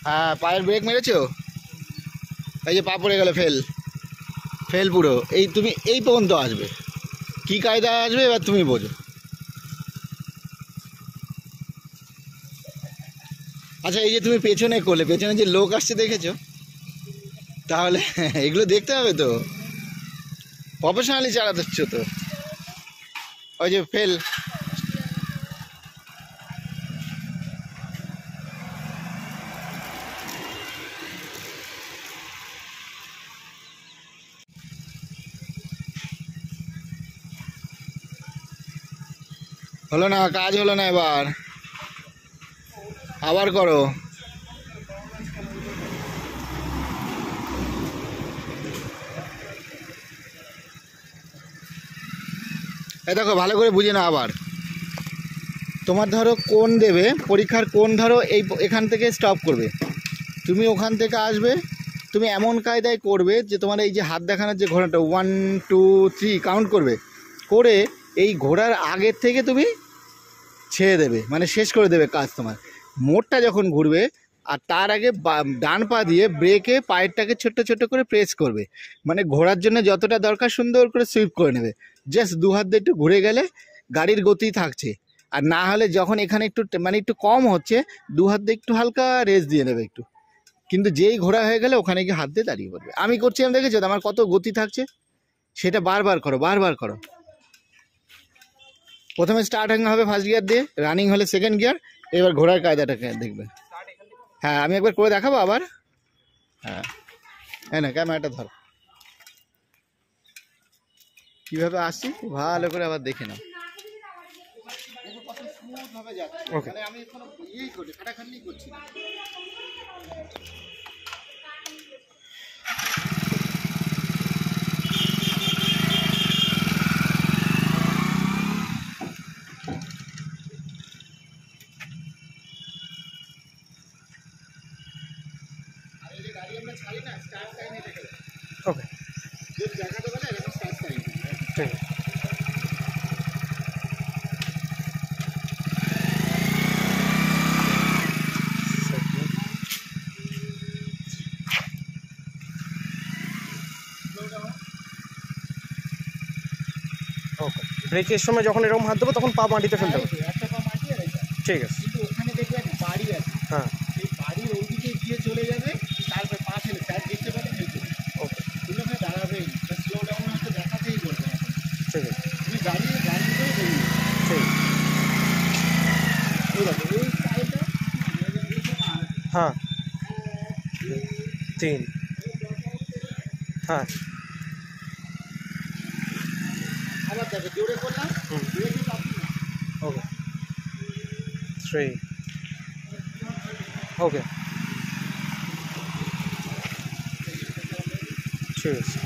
হ্যাঁ, পায়ের ব্রেক মেরেছো, এই যে পা পড়ে গেল, ফেল ফেল পুরো। এই তুমি এই পর্যন্ত আসবে, কি কায়দায় আসবে এবার তুমি বোঝো। আচ্ছা, এই যে তুমি পেছনে করলে, পেছনে যে লোক আসছে দেখেছো, তাহলে এগুলো দেখতে হবে তো, প্রফেশনালি চালাচ্ছ তো। ওই যে ফেল, হলো না, কাজ হলো না, এবার আবার করো। এই দেখো, ভালো করে বুঝে নাও। আবার তোমার ধরো কোন দেবে, পরীক্ষার কোন ধরো এই এখান থেকে স্টপ করবে, তুমি ওখান থেকে আসবে, তুমি এমন কায়দায় করবে যে তোমার এই যে হাত দেখানোর যে ঘোড়াটা 1 2 3 কাউন্ট করবে, করে এই ঘোড়ার আগের থেকে তুমি ছেড়ে দেবে, মানে শেষ করে দেবে কাজ তোমার। মোড়টা যখন ঘুরবে আর তার আগে ডান পা দিয়ে ব্রেকে পায়েরটাকে ছোট্ট ছোট্ট করে প্রেস করবে, মানে ঘোরার জন্য যতটা দরকার সুন্দর করে সুইপ করে নেবে। জাস্ট দু হাত দিয়ে একটু ঘুরে গেলে গাড়ির গতি থাকছে। আর না হলে যখন এখানে একটু মানে একটু কম হচ্ছে, দু হাত দিয়ে একটু হালকা রেস দিয়ে নেবে একটু, কিন্তু যেই ঘোরা হয়ে গেলে ওখানে গিয়ে হাত দিয়ে দাঁড়িয়ে পড়বে। আমি করছি, আমি দেখেছো আমার কত গতি থাকছে, সেটা বারবার করো, বারবার করো। প্রথমে স্টার্টিং হবে ফার্স্ট গিয়ার দিয়ে, রানিং হলে সেকেন্ড গিয়ার, এবার ঘোড়ার কায়দাটাকে দেখবে। হ্যাঁ, আমি একবার করে দেখাবো আবার। হ্যাঁ, হ্যাঁ, না ক্যামেরাটা ধর, কীভাবে আসছি ভালো করে আবার দেখে নাও। ওকে, আমি কোনো ইয়েই করছি, খাটাখাটনি করছি না। গাড়ি আমরা ছাড়ি না, স্টার্ট টাইম এটা গেলে ওকে, যদি দেখাতে বলে এটা স্টার্ট টাইম। ঠিক আছে, ওকে। ব্রেকের সময় যখন এরকম হাত দেবো তখন পা মাটিতে ফেলতে হবে, একটা পা মাটি আর এটা, ঠিক আছে। কিন্তু ওখানে দেখবে একটা বাড়ি আছে, হ্যাঁ, সেই বাড়ির ওইদিকে গিয়ে চলে যাবে, তারপর পা ফেলে স্যার দেখতে পাবে, ওকে, তুমি ওখানে দাঁড়াবে, স্লো ডাউন হয়তো দেখাতেই বলবে, ঠিক আছে, তুমি গাড়ি গাড়ি করে বেরিয়ে, ঠিক, এই দেখো এই স্টাইলটা, হ্যাঁ 3, হ্যাঁ, আবার দেখো জোরে করলাম, ওকে 3, ওকে, ঠিক আছে।